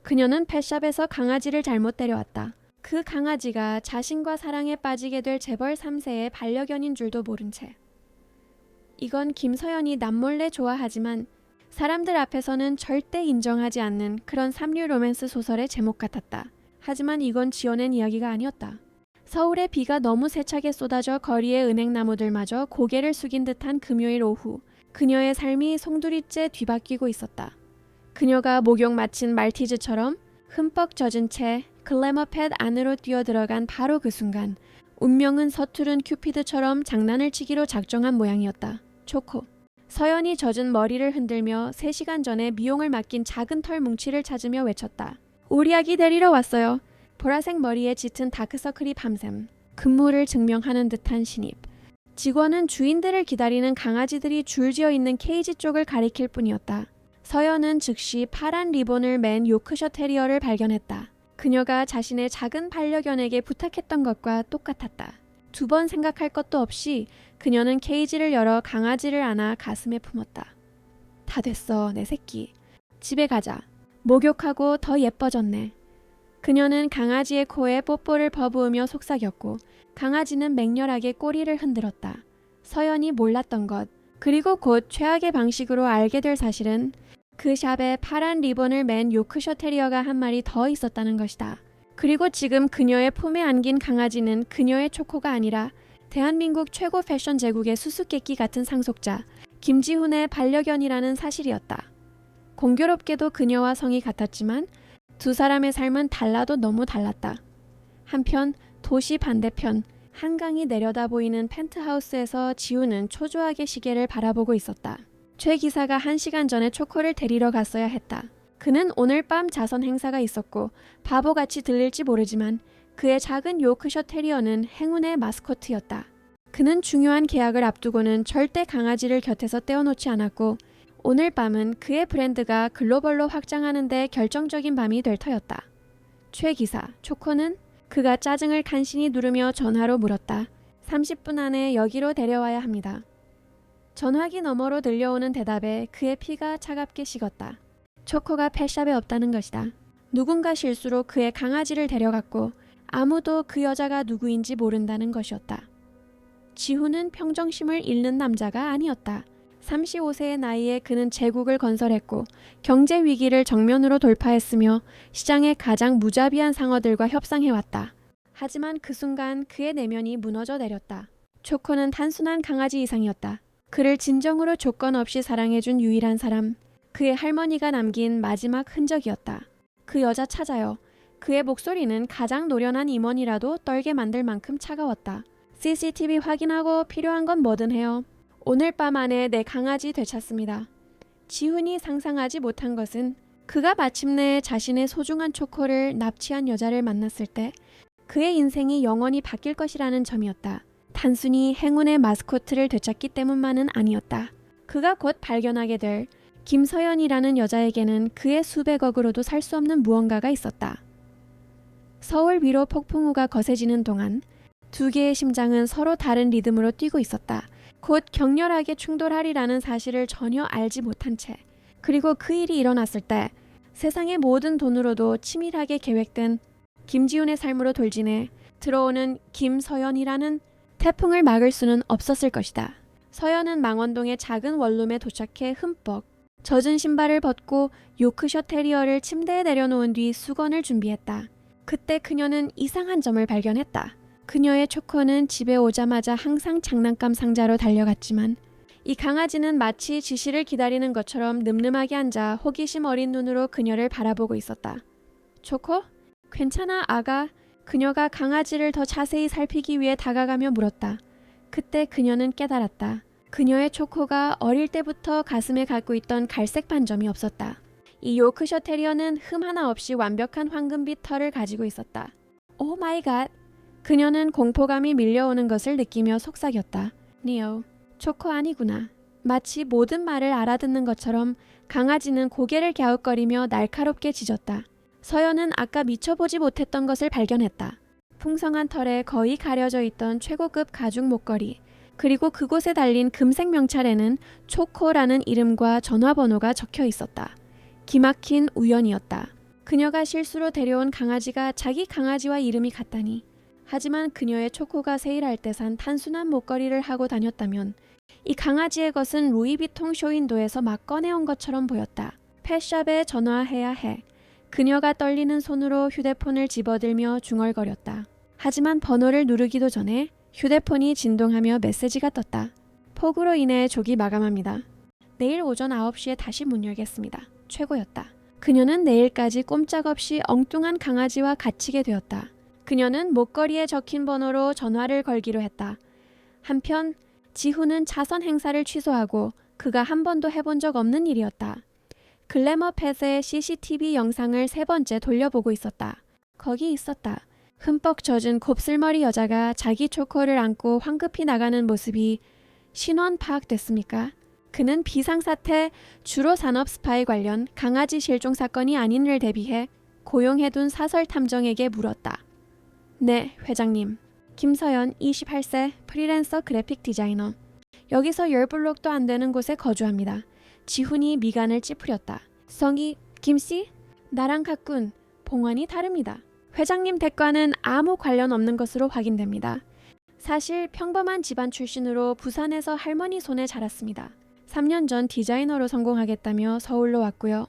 그녀는 펫샵에서 강아지를 잘못 데려왔다. 그 강아지가 자신과 사랑에 빠지게 될 재벌 3세의 반려견인 줄도 모른 채. 이건 김서연이 남몰래 좋아하지만 사람들 앞에서는 절대 인정하지 않는 그런 삼류 로맨스 소설의 제목 같았다. 하지만 이건 지어낸 이야기가 아니었다. 서울의 비가 너무 세차게 쏟아져 거리의 은행나무들마저 고개를 숙인 듯한 금요일 오후, 그녀의 삶이 송두리째 뒤바뀌고 있었다. 그녀가 목욕 마친 말티즈처럼 흠뻑 젖은 채 글래머팻 안으로 뛰어들어간 바로 그 순간, 운명은 서투른 큐피드처럼 장난을 치기로 작정한 모양이었다. 초코. 서연이 젖은 머리를 흔들며 3시간 전에 미용을 맡긴 작은 털 뭉치를 찾으며 외쳤다. 우리 아기 데리러 왔어요. 보라색 머리에 짙은 다크서클이 밤샘, 근무를 증명하는 듯한 신입. 직원은 주인들을 기다리는 강아지들이 줄지어 있는 케이지 쪽을 가리킬 뿐이었다. 서연은 즉시 파란 리본을 맨 요크셔 테리어를 발견했다. 그녀가 자신의 작은 반려견에게 부탁했던 것과 똑같았다. 2번 생각할 것도 없이 그녀는 케이지를 열어 강아지를 안아 가슴에 품었다. 다 됐어, 내 새끼. 집에 가자. 목욕하고 더 예뻐졌네. 그녀는 강아지의 코에 뽀뽀를 버부으며 속삭였고 강아지는 맹렬하게 꼬리를 흔들었다. 서연이 몰랐던 것, 그리고 곧 최악의 방식으로 알게 될 사실은 그 샵에 파란 리본을 맨 요크셔 테리어가 한 마리 더 있었다는 것이다. 그리고 지금 그녀의 품에 안긴 강아지는 그녀의 초코가 아니라 대한민국 최고 패션 제국의 수수께끼 같은 상속자 김지훈의 반려견이라는 사실이었다. 공교롭게도 그녀와 성이 같았지만 2 사람의 삶은 달라도 너무 달랐다. 한편 도시 반대편 한강이 내려다 보이는 펜트하우스에서 지우는 초조하게 시계를 바라보고 있었다. 최 기사가 1시간 전에 초코를 데리러 갔어야 했다. 그는 오늘 밤 자선 행사가 있었고 바보같이 들릴지 모르지만 그의 작은 요크셔 테리어는 행운의 마스코트였다. 그는 중요한 계약을 앞두고는 절대 강아지를 곁에서 떼어놓지 않았고 오늘 밤은 그의 브랜드가 글로벌로 확장하는 데 결정적인 밤이 될 터였다. 최 기사, 초코는 그가 짜증을 간신히 누르며 전화로 물었다. 30분 안에 여기로 데려와야 합니다. 전화기 너머로 들려오는 대답에 그의 피가 차갑게 식었다. 초코가 펫샵에 없다는 것이다. 누군가 실수로 그의 강아지를 데려갔고 아무도 그 여자가 누구인지 모른다는 것이었다. 지훈은 평정심을 잃는 남자가 아니었다. 35세의 나이에 그는 제국을 건설했고 경제 위기를 정면으로 돌파했으며 시장의 가장 무자비한 상어들과 협상해왔다. 하지만 그 순간 그의 내면이 무너져 내렸다. 초코는 단순한 강아지 이상이었다. 그를 진정으로 조건 없이 사랑해준 유일한 사람, 그의 할머니가 남긴 마지막 흔적이었다. 그 여자 찾아요. 그의 목소리는 가장 노련한 임원이라도 떨게 만들 만큼 차가웠다. CCTV 확인하고 필요한 건 뭐든 해요. 오늘 밤 안에 내 강아지 되찾습니다. 지훈이 상상하지 못한 것은 그가 마침내 자신의 소중한 초코를 납치한 여자를 만났을 때 그의 인생이 영원히 바뀔 것이라는 점이었다. 단순히 행운의 마스코트를 되찾기 때문만은 아니었다. 그가 곧 발견하게 될 김서연이라는 여자에게는 그의 수백억으로도 살 수 없는 무언가가 있었다. 서울 위로 폭풍우가 거세지는 동안 2개의 심장은 서로 다른 리듬으로 뛰고 있었다. 곧 격렬하게 충돌하리라는 사실을 전혀 알지 못한 채, 그리고 그 일이 일어났을 때 세상의 모든 돈으로도 치밀하게 계획된 김지훈의 삶으로 돌진해 들어오는 김서연이라는 태풍을 막을 수는 없었을 것이다. 서연은 망원동의 작은 원룸에 도착해 흠뻑 젖은 신발을 벗고 요크셔 테리어를 침대에 내려놓은 뒤 수건을 준비했다. 그때 그녀는 이상한 점을 발견했다. 그녀의 초코는 집에 오자마자 항상 장난감 상자로 달려갔지만 이 강아지는 마치 지시를 기다리는 것처럼 늠름하게 앉아 호기심 어린 눈으로 그녀를 바라보고 있었다. 초코? 괜찮아, 아가? 그녀가 강아지를 더 자세히 살피기 위해 다가가며 물었다. 그때 그녀는 깨달았다. 그녀의 초코가 어릴 때부터 가슴에 갖고 있던 갈색 반점이 없었다. 이 요크셔 테리어는 흠 하나 없이 완벽한 황금빛 털을 가지고 있었다. 오 마이 갓! 그녀는 공포감이 밀려오는 것을 느끼며 속삭였다. 니오, 초코 아니구나. 마치 모든 말을 알아듣는 것처럼 강아지는 고개를 갸웃거리며 날카롭게 짖었다. 서연은 아까 미쳐보지 못했던 것을 발견했다. 풍성한 털에 거의 가려져 있던 최고급 가죽 목걸이, 그리고 그곳에 달린 금색 명찰에는 초코라는 이름과 전화번호가 적혀 있었다. 기막힌 우연이었다. 그녀가 실수로 데려온 강아지가 자기 강아지와 이름이 같다니. 하지만 그녀의 초코가 세일할 때 산 단순한 목걸이를 하고 다녔다면 이 강아지의 것은 루이비통 쇼윈도에서 막 꺼내온 것처럼 보였다. 펫샵에 전화해야 해. 그녀가 떨리는 손으로 휴대폰을 집어들며 중얼거렸다. 하지만 번호를 누르기도 전에 휴대폰이 진동하며 메시지가 떴다. 폭우로 인해 조기 마감합니다. 내일 오전 9시에 다시 문 열겠습니다. 최고였다. 그녀는 내일까지 꼼짝없이 엉뚱한 강아지와 갇히게 되었다. 그녀는 목걸이에 적힌 번호로 전화를 걸기로 했다. 한편 지훈은 차선 행사를 취소하고 그가 한 번도 해본 적 없는 일이었다. 글래머 펫의 CCTV 영상을 3번째 돌려보고 있었다. 거기 있었다. 흠뻑 젖은 곱슬머리 여자가 자기 초코를 안고 황급히 나가는 모습이 신원 파악됐습니까? 그는 비상사태 주로 산업 스파이 관련 강아지 실종 사건이 아닌를 대비해 고용해둔 사설 탐정에게 물었다. 네, 회장님. 김서연 28세 프리랜서 그래픽 디자이너. 여기서 10블록도 안 되는 곳에 거주합니다. 지훈이 미간을 찌푸렸다. 성이 김씨? 나랑 같군. 봉환이 다릅니다. 회장님 댁과는 아무 관련 없는 것으로 확인됩니다. 사실 평범한 집안 출신으로 부산에서 할머니 손에 자랐습니다. 3년 전 디자이너로 성공하겠다며 서울로 왔고요.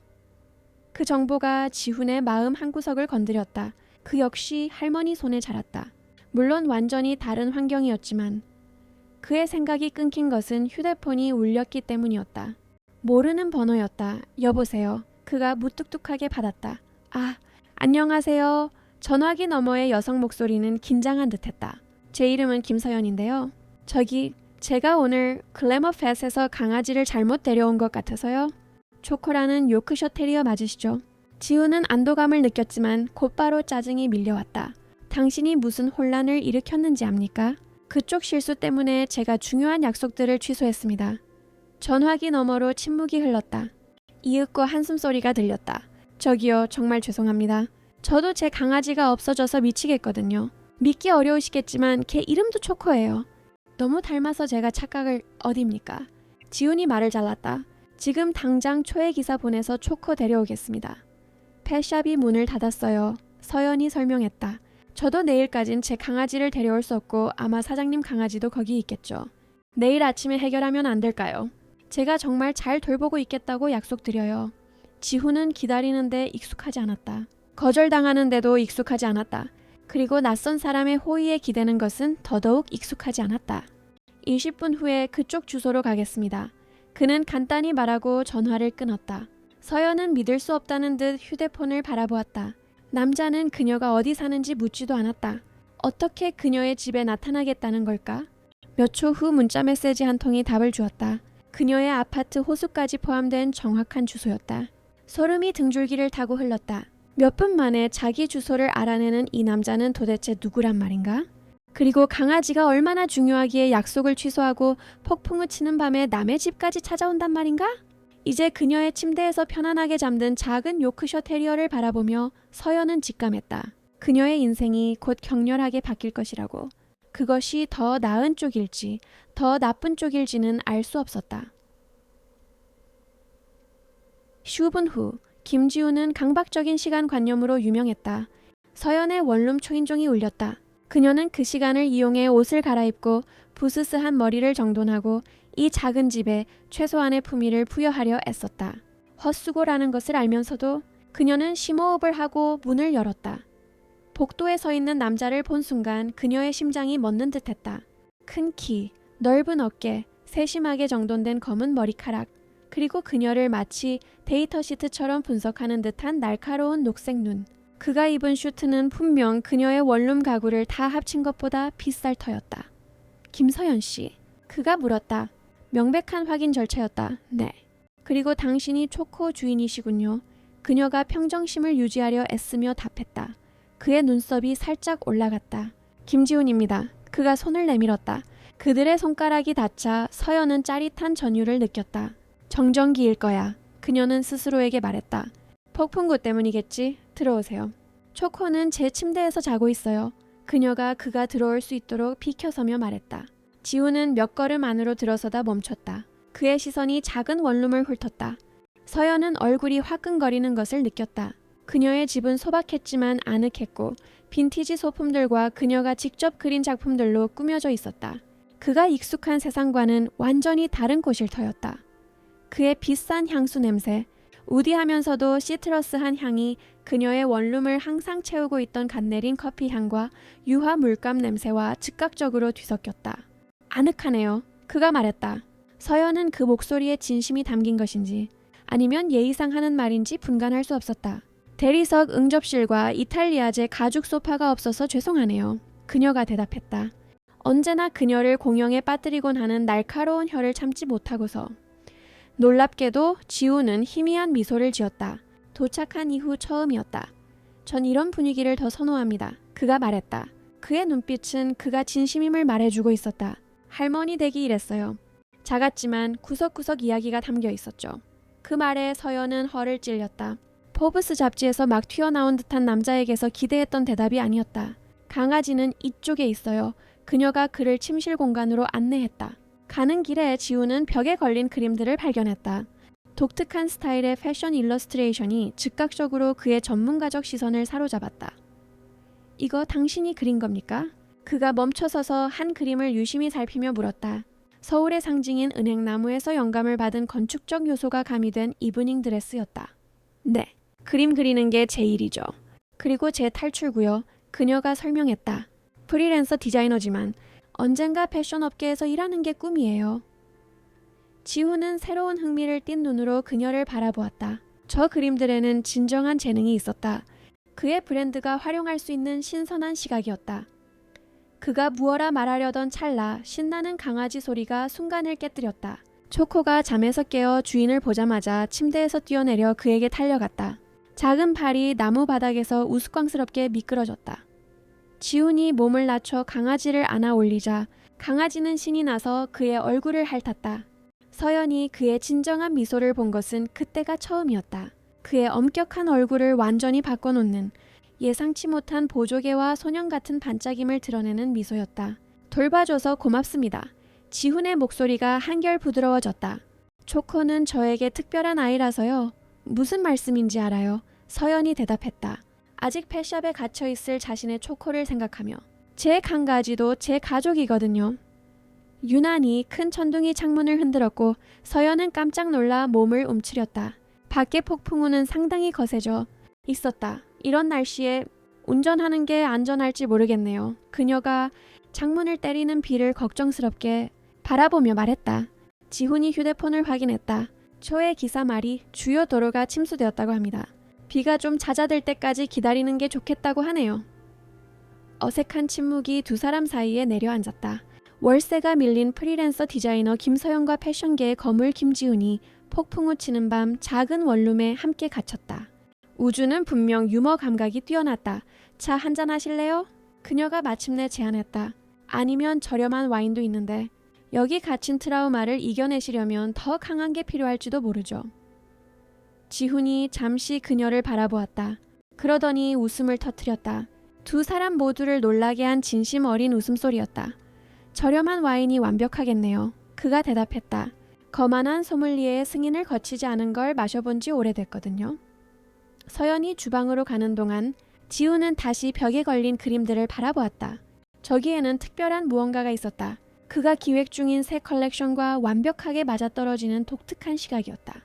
그 정보가 지훈의 마음 한구석을 건드렸다. 그 역시 할머니 손에 자랐다. 물론 완전히 다른 환경이었지만 그의 생각이 끊긴 것은 휴대폰이 울렸기 때문이었다. 모르는 번호였다. 여보세요. 그가 무뚝뚝하게 받았다. 아, 안녕하세요. 전화기 너머의 여성 목소리는 긴장한 듯했다. 제 이름은 김서연인데요. 제가 오늘 글래머 펫에서 강아지를 잘못 데려온 것 같아서요. 초코라는 요크셔 테리어 맞으시죠? 지훈은 안도감을 느꼈지만 곧바로 짜증이 밀려왔다. 당신이 무슨 혼란을 일으켰는지 압니까? 그쪽 실수 때문에 제가 중요한 약속들을 취소했습니다. 전화기 너머로 침묵이 흘렀다. 이윽고 한숨소리가 들렸다. 저기요, 정말 죄송합니다. 저도 제 강아지가 없어져서 미치겠거든요. 믿기 어려우시겠지만 걔 이름도 초코예요. 너무 닮아서 제가 착각을... 어딥니까? 지훈이 말을 잘랐다. 지금 당장 초회 기사 보내서 초코 데려오겠습니다. 펫샵이 문을 닫았어요. 서연이 설명했다. 저도 내일까진 제 강아지를 데려올 수 없고 아마 사장님 강아지도 거기 있겠죠. 내일 아침에 해결하면 안 될까요? 제가 정말 잘 돌보고 있겠다고 약속드려요. 지훈은 기다리는데 익숙하지 않았다. 거절당하는데도 익숙하지 않았다. 그리고 낯선 사람의 호의에 기대는 것은 더더욱 익숙하지 않았다. 20분 후에 그쪽 주소로 가겠습니다. 그는 간단히 말하고 전화를 끊었다. 서연은 믿을 수 없다는 듯 휴대폰을 바라보았다. 남자는 그녀가 어디 사는지 묻지도 않았다. 어떻게 그녀의 집에 나타나겠다는 걸까? 몇 초 후 문자 메시지 한 통이 답을 주었다. 그녀의 아파트 호수까지 포함된 정확한 주소였다. 소름이 등줄기를 타고 흘렀다. 몇 분 만에 자기 주소를 알아내는 이 남자는 도대체 누구란 말인가? 그리고 강아지가 얼마나 중요하기에 약속을 취소하고 폭풍우 치는 밤에 남의 집까지 찾아온단 말인가? 이제 그녀의 침대에서 편안하게 잠든 작은 요크셔 테리어를 바라보며 서연은 직감했다. 그녀의 인생이 곧 격렬하게 바뀔 것이라고. 그것이 더 나은 쪽일지 더 나쁜 쪽일지는 알 수 없었다. 15분 후 김지우는 강박적인 시간관념으로 유명했다. 서연의 원룸 초인종이 울렸다. 그녀는 그 시간을 이용해 옷을 갈아입고 부스스한 머리를 정돈하고 이 작은 집에 최소한의 품위를 부여하려 애썼다. 헛수고라는 것을 알면서도 그녀는 심호흡을 하고 문을 열었다. 복도에 서 있는 남자를 본 순간 그녀의 심장이 멎는 듯했다. 큰 키, 넓은 어깨, 세심하게 정돈된 검은 머리카락, 그리고 그녀를 마치 데이터 시트처럼 분석하는 듯한 날카로운 녹색 눈. 그가 입은 슈트는 분명 그녀의 원룸 가구를 다 합친 것보다 비쌀 터였다. 김서연 씨. 그가 물었다. 명백한 확인 절차였다. 네. 그리고 당신이 초코 주인이시군요. 그녀가 평정심을 유지하려 애쓰며 답했다. 그의 눈썹이 살짝 올라갔다. 김지훈입니다. 그가 손을 내밀었다. 그들의 손가락이 닿자 서연은 짜릿한 전율을 느꼈다. 정전기일 거야. 그녀는 스스로에게 말했다. 폭풍구 때문이겠지. 들어오세요. 초코는 제 침대에서 자고 있어요. 그녀가 그가 들어올 수 있도록 비켜서며 말했다. 지훈은 몇 걸음 안으로 들어서다 멈췄다. 그의 시선이 작은 원룸을 훑었다. 서연은 얼굴이 화끈거리는 것을 느꼈다. 그녀의 집은 소박했지만 아늑했고 빈티지 소품들과 그녀가 직접 그린 작품들로 꾸며져 있었다. 그가 익숙한 세상과는 완전히 다른 곳일 터였다. 그의 비싼 향수 냄새, 우디하면서도 시트러스한 향이 그녀의 원룸을 항상 채우고 있던 갓내린 커피 향과 유화 물감 냄새와 즉각적으로 뒤섞였다. 아늑하네요. 그가 말했다. 서연은 그 목소리에 진심이 담긴 것인지 아니면 예의상 하는 말인지 분간할 수 없었다. 대리석 응접실과 이탈리아제 가죽 소파가 없어서 죄송하네요. 그녀가 대답했다. 언제나 그녀를 공영에 빠뜨리곤 하는 날카로운 혀를 참지 못하고서. 놀랍게도 지우는 희미한 미소를 지었다. 도착한 이후 처음이었다. 전 이런 분위기를 더 선호합니다. 그가 말했다. 그의 눈빛은 그가 진심임을 말해주고 있었다. 할머니 댁이 이랬어요. 작았지만 구석구석 이야기가 담겨 있었죠. 그 말에 서연은 허를 찔렸다. 포브스 잡지에서 막 튀어나온 듯한 남자에게서 기대했던 대답이 아니었다. 강아지는 이쪽에 있어요. 그녀가 그를 침실 공간으로 안내했다. 가는 길에 지우는 벽에 걸린 그림들을 발견했다. 독특한 스타일의 패션 일러스트레이션이 즉각적으로 그의 전문가적 시선을 사로잡았다. 이거 당신이 그린 겁니까? 그가 멈춰서서 한 그림을 유심히 살피며 물었다. 서울의 상징인 은행나무에서 영감을 받은 건축적 요소가 가미된 이브닝 드레스였다. 네, 그림 그리는 게 제 일이죠. 그리고 제 탈출구요. 그녀가 설명했다. 프리랜서 디자이너지만 언젠가 패션 업계에서 일하는 게 꿈이에요. 지우는 새로운 흥미를 띤 눈으로 그녀를 바라보았다. 저 그림들에는 진정한 재능이 있었다. 그의 브랜드가 활용할 수 있는 신선한 시각이었다. 그가 무어라 말하려던 찰나 신나는 강아지 소리가 순간을 깨뜨렸다. 초코가 잠에서 깨어 주인을 보자마자 침대에서 뛰어내려 그에게 달려갔다. 작은 발이 나무 바닥에서 우스꽝스럽게 미끄러졌다. 지훈이 몸을 낮춰 강아지를 안아 올리자 강아지는 신이 나서 그의 얼굴을 핥았다. 서연이 그의 진정한 미소를 본 것은 그때가 처음이었다. 그의 엄격한 얼굴을 완전히 바꿔놓는 예상치 못한 보조개와 소년 같은 반짝임을 드러내는 미소였다. 돌봐줘서 고맙습니다. 지훈의 목소리가 한결 부드러워졌다. 초코는 저에게 특별한 아이라서요. 무슨 말씀인지 알아요. 서연이 대답했다. 아직 펫샵에 갇혀있을 자신의 초코를 생각하며. 제 강아지도 제 가족이거든요. 유난히 큰 천둥이 창문을 흔들었고 서연은 깜짝 놀라 몸을 움츠렸다. 밖에 폭풍우는 상당히 거세져 있었다. 이런 날씨에 운전하는 게 안전할지 모르겠네요. 그녀가 창문을 때리는 비를 걱정스럽게 바라보며 말했다. 지훈이 휴대폰을 확인했다. 초의 기사 말이 주요 도로가 침수되었다고 합니다. 비가 좀 잦아들 때까지 기다리는 게 좋겠다고 하네요. 어색한 침묵이 두 사람 사이에 내려앉았다. 월세가 밀린 프리랜서 디자이너 김서연과 패션계의 거물 김지훈이 폭풍우 치는 밤 작은 원룸에 함께 갇혔다. 우주는 분명 유머 감각이 뛰어났다. 차 한잔 하실래요? 그녀가 마침내 제안했다. 아니면 저렴한 와인도 있는데 여기 갇힌 트라우마를 이겨내시려면 더 강한 게 필요할지도 모르죠. 지훈이 잠시 그녀를 바라보았다. 그러더니 웃음을 터뜨렸다. 두 사람 모두를 놀라게 한 진심 어린 웃음소리였다. 저렴한 와인이 완벽하겠네요. 그가 대답했다. 거만한 소믈리에의 승인을 거치지 않은 걸 마셔본 지 오래됐거든요. 서연이 주방으로 가는 동안 지훈은 다시 벽에 걸린 그림들을 바라보았다. 저기에는 특별한 무언가가 있었다. 그가 기획 중인 새 컬렉션과 완벽하게 맞아떨어지는 독특한 시각이었다.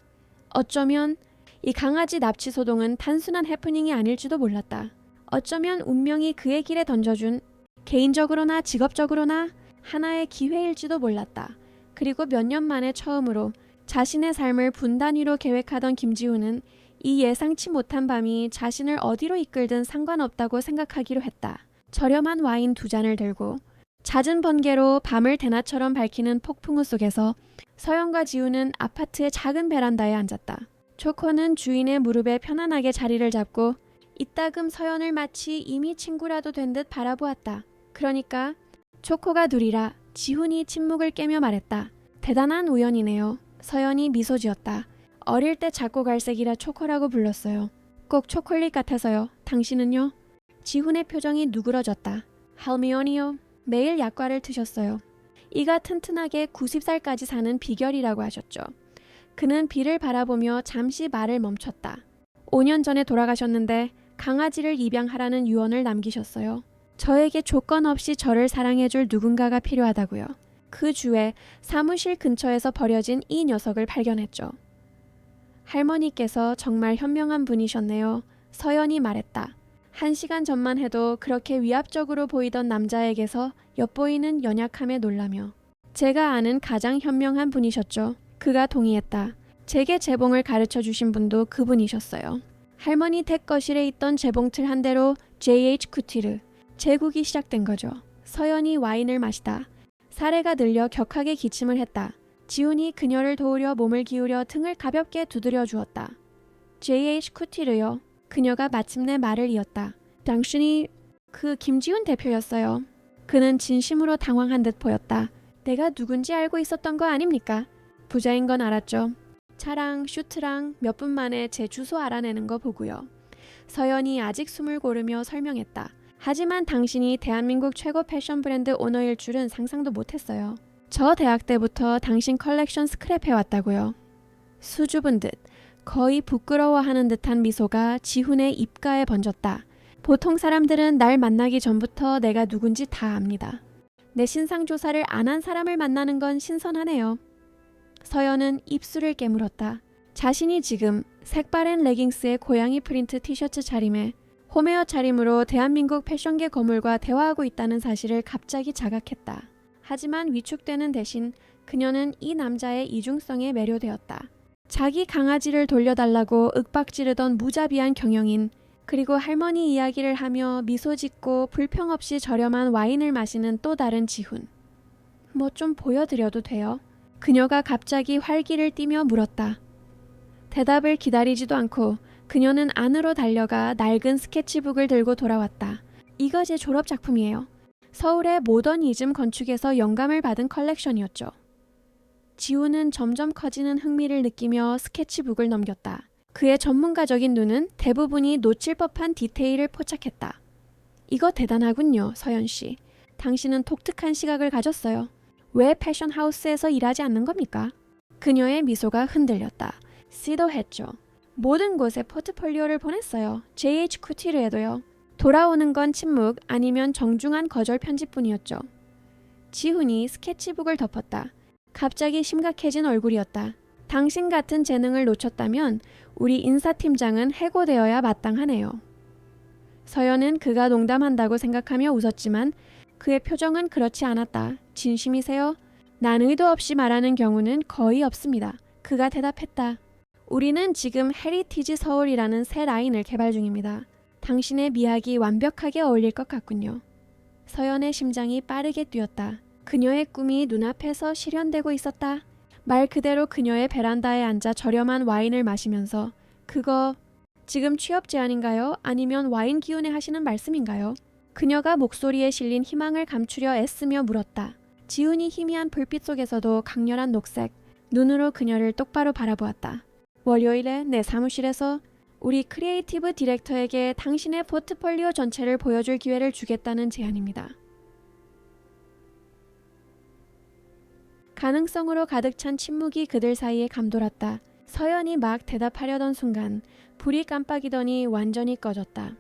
어쩌면 이 강아지 납치 소동은 단순한 해프닝이 아닐지도 몰랐다. 어쩌면 운명이 그의 길에 던져준 개인적으로나 직업적으로나 하나의 기회일지도 몰랐다. 그리고 몇 년 만에 처음으로 자신의 삶을 분단위로 계획하던 김지훈은 이 예상치 못한 밤이 자신을 어디로 이끌든 상관없다고 생각하기로 했다. 저렴한 와인 2잔을 들고 잦은 번개로 밤을 대낮처럼 밝히는 폭풍우 속에서 서연과 지훈은 아파트의 작은 베란다에 앉았다. 초코는 주인의 무릎에 편안하게 자리를 잡고 이따금 서연을 마치 이미 친구라도 된 듯 바라보았다. 그러니까 초코가 둘이라. 지훈이 침묵을 깨며 말했다. 대단한 우연이네요. 서연이 미소 지었다. 어릴 때 작고 갈색이라 초코라고 불렀어요. 꼭 초콜릿 같아서요. 당신은요? 지훈의 표정이 누그러졌다. 할미오니요. 매일 약과를 드셨어요. 이가 튼튼하게 90살까지 사는 비결이라고 하셨죠. 그는 비를 바라보며 잠시 말을 멈췄다. 5년 전에 돌아가셨는데 강아지를 입양하라는 유언을 남기셨어요. 저에게 조건 없이 저를 사랑해줄 누군가가 필요하다고요. 그 주에 사무실 근처에서 버려진 이 녀석을 발견했죠. 할머니께서 정말 현명한 분이셨네요. 서연이 말했다. 1시간 전만 해도 그렇게 위압적으로 보이던 남자에게서 엿보이는 연약함에 놀라며. 제가 아는 가장 현명한 분이셨죠. 그가 동의했다. 제게 재봉을 가르쳐 주신 분도 그분이셨어요. 할머니 댁 거실에 있던 재봉틀 한 대로 J.H. 쿠티르, 제국이 시작된 거죠. 서연이 와인을 마시다. 사례가 늘려 격하게 기침을 했다. 지훈이 그녀를 도우려 몸을 기울여 등을 가볍게 두드려 주었다. J.H. 쿠티르요. 그녀가 마침내 말을 이었다. 당신이 그 김지훈 대표였어요. 그는 진심으로 당황한 듯 보였다. 내가 누군지 알고 있었던 거 아닙니까? 부자인 건 알았죠. 차랑 슈트랑 몇 분 만에 제 주소 알아내는 거 보고요. 서연이 아직 숨을 고르며 설명했다. 하지만 당신이 대한민국 최고 패션 브랜드 오너일 줄은 상상도 못했어요. 저 대학 때부터 당신 컬렉션 스크랩해왔다고요. 수줍은 듯 거의 부끄러워하는 듯한 미소가 지훈의 입가에 번졌다. 보통 사람들은 날 만나기 전부터 내가 누군지 다 압니다. 내 신상조사를 안 한 사람을 만나는 건 신선하네요. 서연은 입술을 깨물었다. 자신이 지금 색바랜 레깅스에 고양이 프린트 티셔츠 차림에 홈웨어 차림으로 대한민국 패션계 거물과 대화하고 있다는 사실을 갑자기 자각했다. 하지만 위축되는 대신 그녀는 이 남자의 이중성에 매료되었다. 자기 강아지를 돌려달라고 윽박지르던 무자비한 경영인, 그리고 할머니 이야기를 하며 미소 짓고 불평 없이 저렴한 와인을 마시는 또 다른 지훈. 뭐 좀 보여드려도 돼요? 그녀가 갑자기 활기를 띠며 물었다. 대답을 기다리지도 않고 그녀는 안으로 달려가 낡은 스케치북을 들고 돌아왔다. 이거 제 졸업작품이에요. 서울의 모더니즘 건축에서 영감을 받은 컬렉션이었죠. 지훈은 점점 커지는 흥미를 느끼며 스케치북을 넘겼다. 그의 전문가적인 눈은 대부분이 놓칠 법한 디테일을 포착했다. 이거 대단하군요, 서연 씨. 당신은 독특한 시각을 가졌어요. 왜 패션 하우스에서 일하지 않는 겁니까? 그녀의 미소가 흔들렸다. 시도했죠. 모든 곳에 포트폴리오를 보냈어요. J.H. 쿠티르에도요. 돌아오는 건 침묵 아니면 정중한 거절 편지뿐이었죠. 지훈이 스케치북을 덮었다. 갑자기 심각해진 얼굴이었다. 당신 같은 재능을 놓쳤다면 우리 인사팀장은 해고되어야 마땅하네요. 서연은 그가 농담한다고 생각하며 웃었지만 그의 표정은 그렇지 않았다. 진심이세요? 난 의도 없이 말하는 경우는 거의 없습니다. 그가 대답했다. 우리는 지금 헤리티지 서울이라는 새 라인을 개발 중입니다. 당신의 미학이 완벽하게 어울릴 것 같군요. 서연의 심장이 빠르게 뛰었다. 그녀의 꿈이 눈앞에서 실현되고 있었다. 말 그대로 그녀의 베란다에 앉아 저렴한 와인을 마시면서 그거 지금 취업 제안인가요? 아니면 와인 기운에 하시는 말씀인가요? 그녀가 목소리에 실린 희망을 감추려 애쓰며 물었다. 지훈이 희미한 불빛 속에서도 강렬한 녹색, 눈으로 그녀를 똑바로 바라보았다. 월요일에 내 사무실에서 우리 크리에이티브 디렉터에게 당신의 포트폴리오 전체를 보여줄 기회를 주겠다는 제안입니다. 가능성으로 가득 찬 침묵이 그들 사이에 감돌았다. 서연이 막 대답하려던 순간 불이 깜빡이더니 완전히 꺼졌다.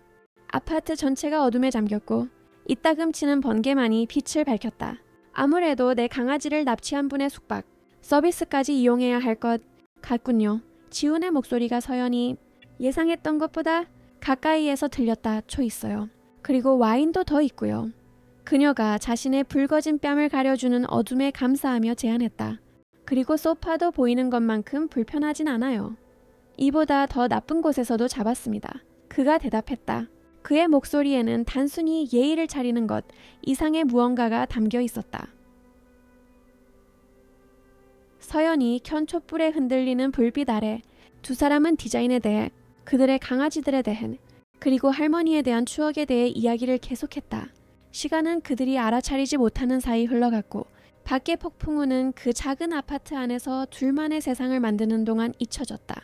아파트 전체가 어둠에 잠겼고 이따금 치는 번개만이 빛을 밝혔다. 아무래도 내 강아지를 납치한 분의 숙박, 서비스까지 이용해야 할 것 같군요. 지훈의 목소리가 서연이 예상했던 것보다 가까이에서 들렸다 초있어요. 그리고 와인도 더 있고요. 그녀가 자신의 붉어진 뺨을 가려주는 어둠에 감사하며 제안했다. 그리고 소파도 보이는 것만큼 불편하진 않아요. 이보다 더 나쁜 곳에서도 잡았습니다. 그가 대답했다. 그의 목소리에는 단순히 예의를 차리는 것 이상의 무언가가 담겨 있었다. 서연이 켠 촛불에 흔들리는 불빛 아래 두 사람은 디자인에 대해, 그들의 강아지들에 대해, 그리고 할머니에 대한 추억에 대해 이야기를 계속했다. 시간은 그들이 알아차리지 못하는 사이 흘러갔고 밖의 폭풍우는 그 작은 아파트 안에서 둘만의 세상을 만드는 동안 잊혀졌다.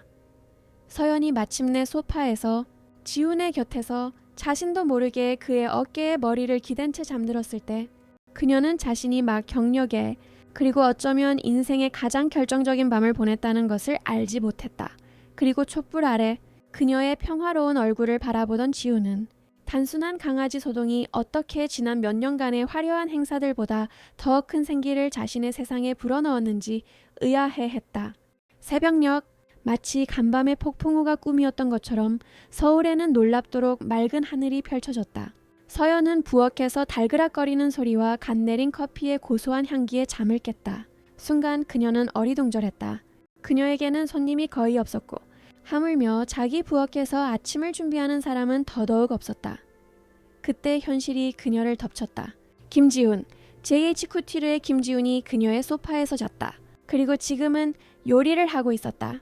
서연이 마침내 소파에서 지훈의 곁에서 자신도 모르게 그의 어깨에 머리를 기댄 채 잠들었을 때 그녀는 자신이 막 경력에 그리고 어쩌면 인생의 가장 결정적인 밤을 보냈다는 것을 알지 못했다. 그리고 촛불 아래 그녀의 평화로운 얼굴을 바라보던 지우는 단순한 강아지 소동이 어떻게 지난 몇 년간의 화려한 행사들보다 더 큰 생기를 자신의 세상에 불어넣었는지 의아해했다. 새벽녘, 마치 간밤의 폭풍우가 꿈이었던 것처럼 서울에는 놀랍도록 맑은 하늘이 펼쳐졌다. 서연은 부엌에서 달그락거리는 소리와 갓 내린 커피의 고소한 향기에 잠을 깼다. 순간 그녀는 어리둥절했다. 그녀에게는 손님이 거의 없었고 하물며 자기 부엌에서 아침을 준비하는 사람은 더더욱 없었다. 그때 현실이 그녀를 덮쳤다. 김지훈, JH 쿠티르의 김지훈이 그녀의 소파에서 잤다. 그리고 지금은 요리를 하고 있었다.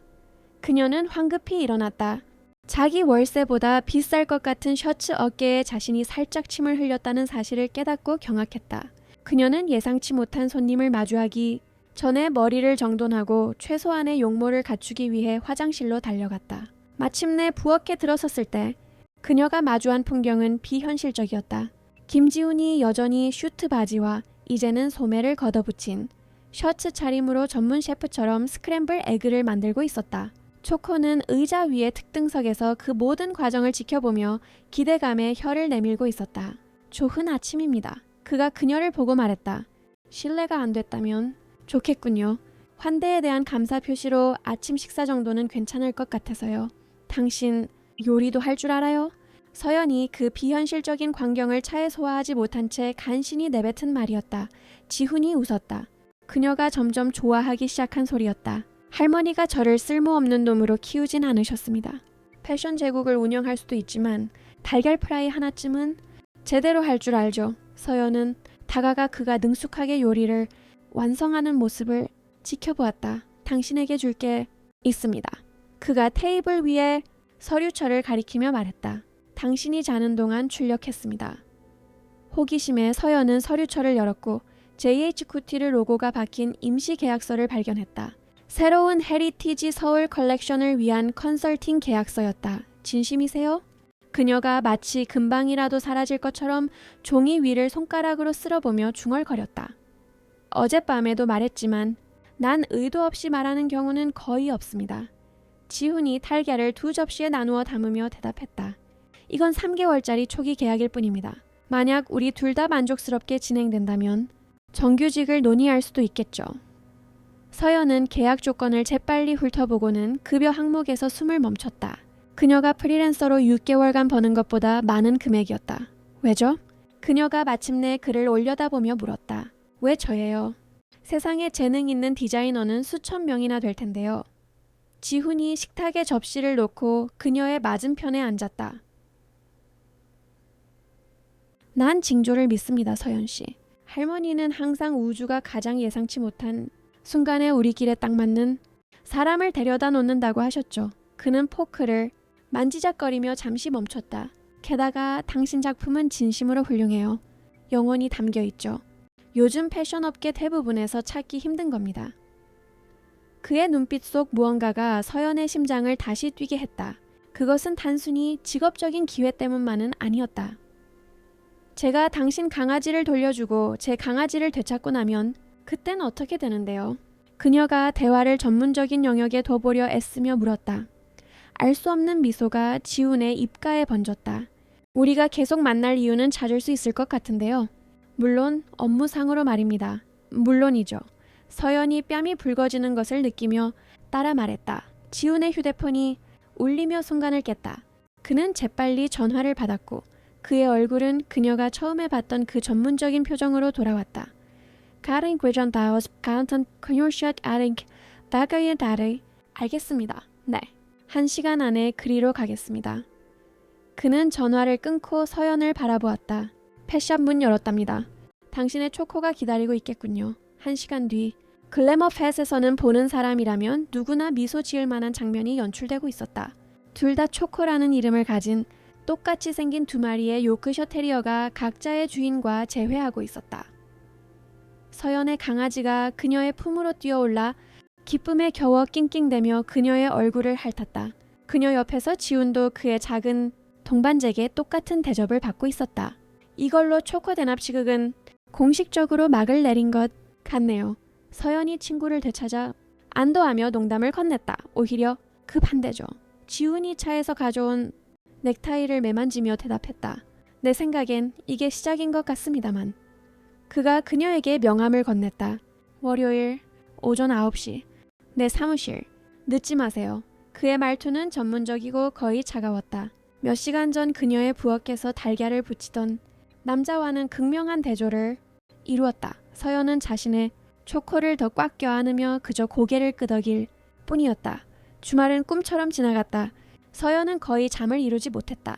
그녀는 황급히 일어났다. 자기 월세보다 비쌀 것 같은 셔츠 어깨에 자신이 살짝 침을 흘렸다는 사실을 깨닫고 경악했다. 그녀는 예상치 못한 손님을 마주하기 전에 머리를 정돈하고 최소한의 용모를 갖추기 위해 화장실로 달려갔다. 마침내 부엌에 들어섰을 때 그녀가 마주한 풍경은 비현실적이었다. 김지훈이 여전히 슈트 바지와 이제는 소매를 걷어붙인 셔츠 차림으로 전문 셰프처럼 스크램블 에그를 만들고 있었다. 초코는 의자 위의 특등석에서 그 모든 과정을 지켜보며 기대감에 혀를 내밀고 있었다. 좋은 아침입니다. 그가 그녀를 보고 말했다. 실례가 안 됐다면 좋겠군요. 환대에 대한 감사 표시로 아침 식사 정도는 괜찮을 것 같아서요. 당신 요리도 할 줄 알아요? 서연이 그 비현실적인 광경을 차에 소화하지 못한 채 간신히 내뱉은 말이었다. 지훈이 웃었다. 그녀가 점점 좋아하기 시작한 소리였다. 할머니가 저를 쓸모없는 놈으로 키우진 않으셨습니다. 패션 제국을 운영할 수도 있지만 달걀 프라이 하나쯤은 제대로 할 줄 알죠. 서연은 다가가 그가 능숙하게 요리를 완성하는 모습을 지켜보았다. 당신에게 줄 게 있습니다. 그가 테이블 위에 서류철을 가리키며 말했다. 당신이 자는 동안 출력했습니다. 호기심에 서연은 서류철을 열었고 JH 쿠티르 로고가 박힌 임시 계약서를 발견했다. 새로운 헤리티지 서울 컬렉션을 위한 컨설팅 계약서였다. 진심이세요? 그녀가 마치 금방이라도 사라질 것처럼 종이 위를 손가락으로 쓸어보며 중얼거렸다. 어젯밤에도 말했지만 난 의도 없이 말하는 경우는 거의 없습니다. 지훈이 달걀을 2접시에 나누어 담으며 대답했다. 이건 3개월짜리 초기 계약일 뿐입니다. 만약 우리 둘 다 만족스럽게 진행된다면 정규직을 논의할 수도 있겠죠. 서연은 계약 조건을 재빨리 훑어보고는 급여 항목에서 숨을 멈췄다. 그녀가 프리랜서로 6개월간 버는 것보다 많은 금액이었다. 왜죠? 그녀가 마침내 글을 올려다보며 물었다. 왜 저예요? 세상에 재능 있는 디자이너는 수천 명이나 될 텐데요. 지훈이 식탁에 접시를 놓고 그녀의 맞은편에 앉았다. 난 징조를 믿습니다, 서연씨. 할머니는 항상 우주가 가장 예상치 못한 순간에 우리 길에 딱 맞는 사람을 데려다 놓는다고 하셨죠. 그는 포크를 만지작거리며 잠시 멈췄다. 게다가 당신 작품은 진심으로 훌륭해요. 영혼이 담겨있죠. 요즘 패션업계 대부분에서 찾기 힘든 겁니다. 그의 눈빛 속 무언가가 서연의 심장을 다시 뛰게 했다. 그것은 단순히 직업적인 기회 때문만은 아니었다. 제가 당신 강아지를 돌려주고 제 강아지를 되찾고 나면 그땐 어떻게 되는데요? 그녀가 대화를 전문적인 영역에 둬보려 애쓰며 물었다. 알 수 없는 미소가 지훈의 입가에 번졌다. 우리가 계속 만날 이유는 찾을 수 있을 것 같은데요. 물론 업무상으로 말입니다. 물론이죠. 서연이 뺨이 붉어지는 것을 느끼며 따라 말했다. 지훈의 휴대폰이 울리며 순간을 깼다. 그는 재빨리 전화를 받았고 그의 얼굴은 그녀가 처음에 봤던 그 전문적인 표정으로 돌아왔다. 가ring 괴전다우스 가운턴 그녀샷 아링 다가의 다리. 알겠습니다. 네. 1시간 안에 그리로 가겠습니다. 그는 전화를 끊고 서연을 바라보았다. 펫샵 문 열었답니다. 당신의 초코가 기다리고 있겠군요. 1시간 뒤 글래머 펫에서는 보는 사람이라면 누구나 미소 지을 만한 장면이 연출되고 있었다. 둘 다 초코라는 이름을 가진 똑같이 생긴 2마리의 요크셔 테리어가 각자의 주인과 재회하고 있었다. 서연의 강아지가 그녀의 품으로 뛰어올라 기쁨에 겨워 낑낑대며 그녀의 얼굴을 핥았다. 그녀 옆에서 지훈도 그의 작은 동반잭에 똑같은 대접을 받고 있었다. 이걸로 초코 대납시극은 공식적으로 막을 내린 것 같네요. 서연이 친구를 되찾아 안도하며 농담을 건넸다. 오히려 그 반대죠. 지훈이 차에서 가져온 넥타이를 매만지며 대답했다. 내 생각엔 이게 시작인 것 같습니다만. 그가 그녀에게 명함을 건넸다. 월요일 오전 9시 내 사무실. 늦지 마세요. 그의 말투는 전문적이고 거의 차가웠다. 몇 시간 전 그녀의 부엌에서 달걀을 부치던 남자와는 극명한 대조를 이루었다. 서연은 자신의 초코를 더 꽉 껴안으며 그저 고개를 끄덕일 뿐이었다. 주말은 꿈처럼 지나갔다. 서연은 거의 잠을 이루지 못했다.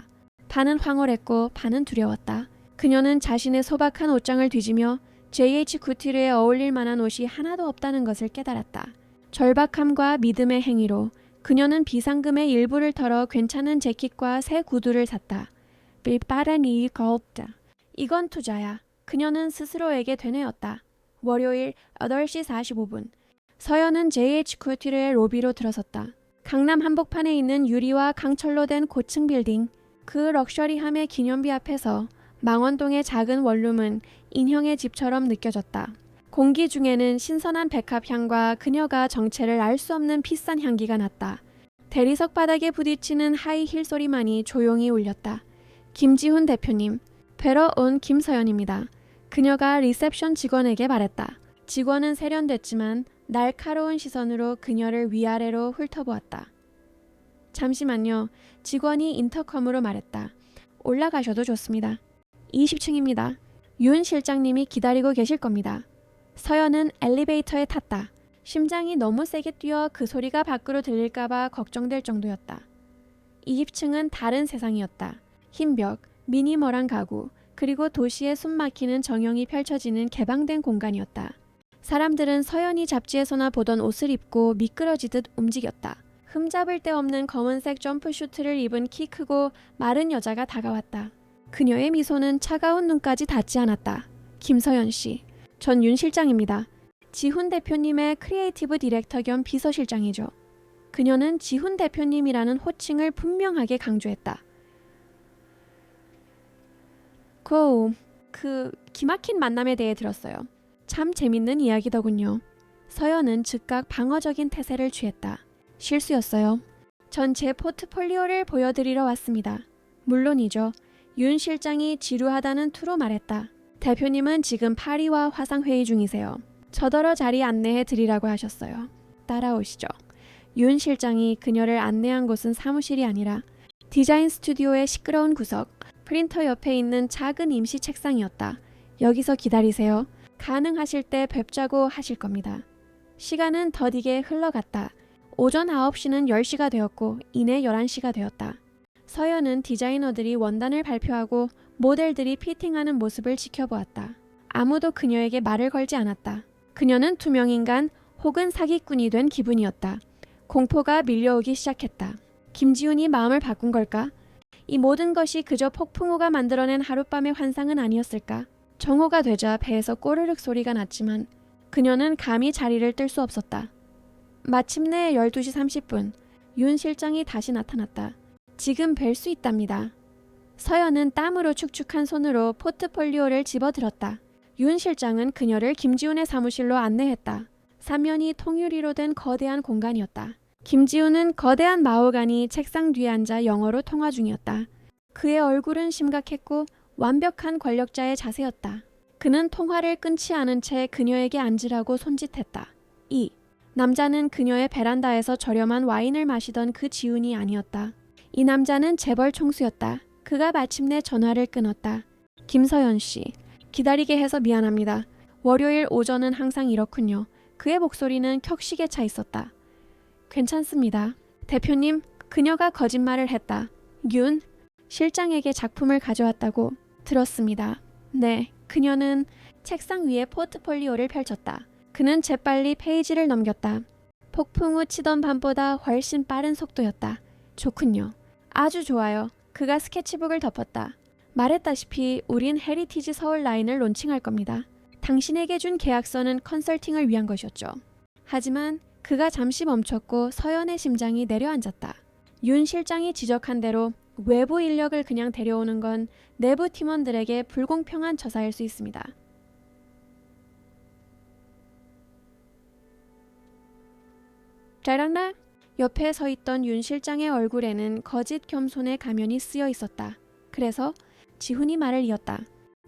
반은 황홀했고 반은 두려웠다. 그녀는 자신의 소박한 옷장을 뒤지며 JH 구티르에 어울릴 만한 옷이 하나도 없다는 것을 깨달았다. 절박함과 믿음의 행위로 그녀는 비상금의 일부를 털어 괜찮은 재킷과 새 구두를 샀다. 빌바라니 걸다. 이건 투자야. 그녀는 스스로에게 되뇌었다. 월요일 8시 45분. 서연은 JH 구티르의 로비로 들어섰다. 강남 한복판에 있는 유리와 강철로 된 고층 빌딩. 그 럭셔리함의 기념비 앞에서 망원동의 작은 원룸은 인형의 집처럼 느껴졌다. 공기 중에는 신선한 백합향과 그녀가 정체를 알 수 없는 비싼 향기가 났다. 대리석 바닥에 부딪히는 하이힐 소리만이 조용히 울렸다. 김지훈 대표님, 뵈러 온 김서연입니다. 그녀가 리셉션 직원에게 말했다. 직원은 세련됐지만 날카로운 시선으로 그녀를 위아래로 훑어보았다. 잠시만요. 직원이 인터컴으로 말했다. 올라가셔도 좋습니다. 20층입니다. 윤 실장님이 기다리고 계실 겁니다. 서연은 엘리베이터에 탔다. 심장이 너무 세게 뛰어 그 소리가 밖으로 들릴까봐 걱정될 정도였다. 20층은 다른 세상이었다. 흰 벽, 미니멀한 가구, 그리고 도시의 숨막히는 정형이 펼쳐지는 개방된 공간이었다. 사람들은 서연이 잡지에서나 보던 옷을 입고 미끄러지듯 움직였다. 흠잡을 데 없는 검은색 점프슈트를 입은 키 크고 마른 여자가 다가왔다. 그녀의 미소는 차가운 눈까지 닿지 않았다. 김서연 씨, 전 윤 실장입니다. 지훈 대표님의 크리에이티브 디렉터 겸 비서실장이죠. 그녀는 지훈 대표님이라는 호칭을 분명하게 강조했다. 그 기막힌 만남에 대해 들었어요. 참 재밌는 이야기더군요. 서연은 즉각 방어적인 태세를 취했다. 실수였어요. 전 제 포트폴리오를 보여드리러 왔습니다. 물론이죠. 윤 실장이 지루하다는 투로 말했다. 대표님은 지금 파리와 화상회의 중이세요. 저더러 자리 안내해 드리라고 하셨어요. 따라오시죠. 윤 실장이 그녀를 안내한 곳은 사무실이 아니라 디자인 스튜디오의 시끄러운 구석, 프린터 옆에 있는 작은 임시 책상이었다. 여기서 기다리세요. 가능하실 때 뵙자고 하실 겁니다. 시간은 더디게 흘러갔다. 오전 9시는 10시가 되었고 이내 11시가 되었다. 서연은 디자이너들이 원단을 발표하고 모델들이 피팅하는 모습을 지켜보았다. 아무도 그녀에게 말을 걸지 않았다. 그녀는 투명인간 혹은 사기꾼이 된 기분이었다. 공포가 밀려오기 시작했다. 김지훈이 마음을 바꾼 걸까? 이 모든 것이 그저 폭풍우가 만들어낸 하룻밤의 환상은 아니었을까? 정오가 되자 배에서 꼬르륵 소리가 났지만 그녀는 감히 자리를 뜰 수 없었다. 마침내 12시 30분 윤 실장이 다시 나타났다. 지금 뵐 수 있답니다. 서연은 땀으로 축축한 손으로 포트폴리오를 집어들었다. 윤 실장은 그녀를 김지훈의 사무실로 안내했다. 사면이 통유리로 된 거대한 공간이었다. 김지훈은 거대한 마호가니 책상 뒤에 앉아 영어로 통화 중이었다. 그의 얼굴은 심각했고 완벽한 권력자의 자세였다. 그는 통화를 끊지 않은 채 그녀에게 앉으라고 손짓했다. 남자는 그녀의 베란다에서 저렴한 와인을 마시던 그 지훈이 아니었다. 이 남자는 재벌 총수였다. 그가 마침내 전화를 끊었다. 김서연 씨, 기다리게 해서 미안합니다. 월요일 오전은 항상 이렇군요. 그의 목소리는 격식에 차 있었다. 괜찮습니다. 대표님, 그녀가 거짓말을 했다. 윤 실장에게 작품을 가져왔다고 들었습니다. 네, 그녀는 책상 위에 포트폴리오를 펼쳤다. 그는 재빨리 페이지를 넘겼다. 폭풍우 치던 밤보다 훨씬 빠른 속도였다. 좋군요. 아주 좋아요. 그가 스케치북을 덮었다. 말했다시피 우린 헤리티지 서울 라인을 론칭할 겁니다. 당신에게 준 계약서는 컨설팅을 위한 것이었죠. 하지만 그가 잠시 멈췄고 서연의 심장이 내려앉았다. 윤 실장이 지적한 대로 외부 인력을 그냥 데려오는 건 내부 팀원들에게 불공평한 처사일 수 있습니다. 짜랑라 옆에 서 있던 윤 실장의 얼굴에는 거짓 겸손의 가면이 쓰여 있었다. 그래서 지훈이 말을 이었다.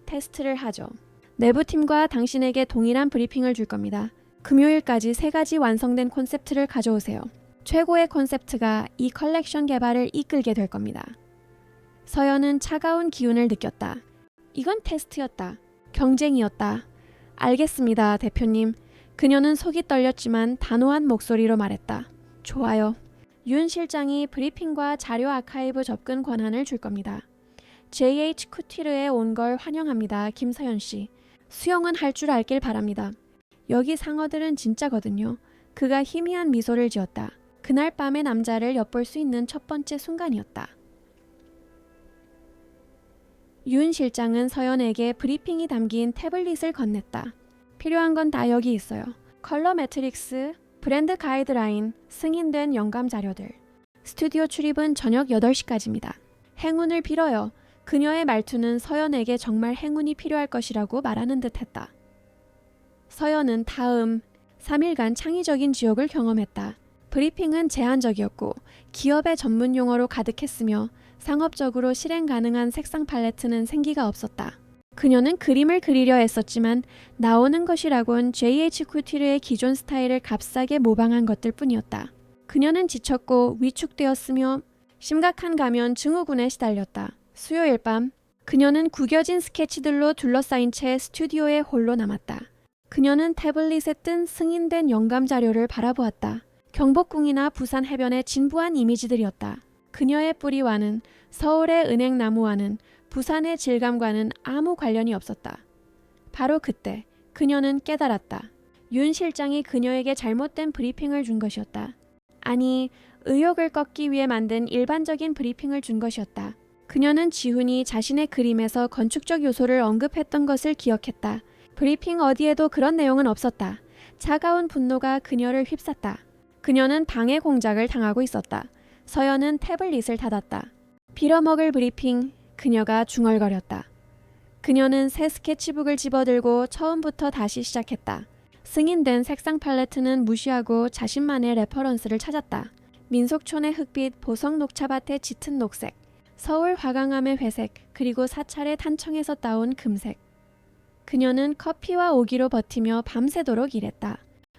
테스트를 하죠. 내부팀과 당신에게 동일한 브리핑을 줄 겁니다. 금요일까지 3가지 완성된 콘셉트를 가져오세요. 최고의 콘셉트가 이 컬렉션 개발을 이끌게 될 겁니다. 서연은 차가운 기운을 느꼈다. 이건 테스트였다. 경쟁이었다. 알겠습니다, 대표님. 그녀는 속이 떨렸지만 단호한 목소리로 말했다. 좋아요. 윤 실장이 브리핑과 자료 아카이브 접근 권한을 줄 겁니다. JH 쿠티르에 온 걸 환영합니다, 김서연 씨. 수영은 할 줄 알길 바랍니다. 여기 상어들은 진짜거든요. 그가 희미한 미소를 지었다. 그날 밤의 남자를 엿볼 수 있는 첫 번째 순간이었다. 윤 실장은 서연에게 브리핑이 담긴 태블릿을 건넸다. 필요한 건 다 여기 있어요. 컬러 매트릭스, 브랜드 가이드라인, 승인된 영감 자료들. 스튜디오 출입은 저녁 8시까지입니다. 행운을 빌어요. 그녀의 말투는 서연에게 정말 행운이 필요할 것이라고 말하는 듯했다. 서연은 다음 3일간 창의적인 지옥을 경험했다. 브리핑은 제한적이었고 기업의 전문 용어로 가득했으며 상업적으로 실행 가능한 색상 팔레트는 생기가 없었다. 그녀는 그림을 그리려 애썼지만 나오는 것이라곤 JH 쿠티르의 기존 스타일을 값싸게 모방한 것들 뿐이었다. 그녀는 지쳤고 위축되었으며 심각한 가면 증후군에 시달렸다. 수요일 밤 그녀는 구겨진 스케치들로 둘러싸인 채 스튜디오에 홀로 남았다. 그녀는 태블릿에 뜬 승인된 영감 자료를 바라보았다. 경복궁이나 부산 해변의 진부한 이미지들이었다. 그녀의 뿌리와는 서울의 은행나무와는 부산의 질감과는 아무 관련이 없었다. 바로 그때 그녀는 깨달았다. 윤 실장이 그녀에게 잘못된 브리핑을 준 것이었다. 아니, 의욕을 꺾기 위해 만든 일반적인 브리핑을 준 것이었다. 그녀는 지훈이 자신의 그림에서 건축적 요소를 언급했던 것을 기억했다. 브리핑 어디에도 그런 내용은 없었다. 차가운 분노가 그녀를 휩쌌다. 그녀는 방해 공작을 당하고 있었다. 서연은 태블릿을 닫았다. 빌어먹을 브리핑, 그녀가 중얼거렸다. 그녀는 새 스케치북을 집어들고 처음부터 다시 시작했다. 승인된 색상 팔레트는 무시하고 자신만의 레퍼런스를 찾았다. 민속촌의 흑빛, 보석 녹차밭의 짙은 녹색, 서울 화강암의 회색, 그리고 사찰의 탄청에서 따온 금색. 그녀는 커피와 오기로 버티며 밤새도록 일했다.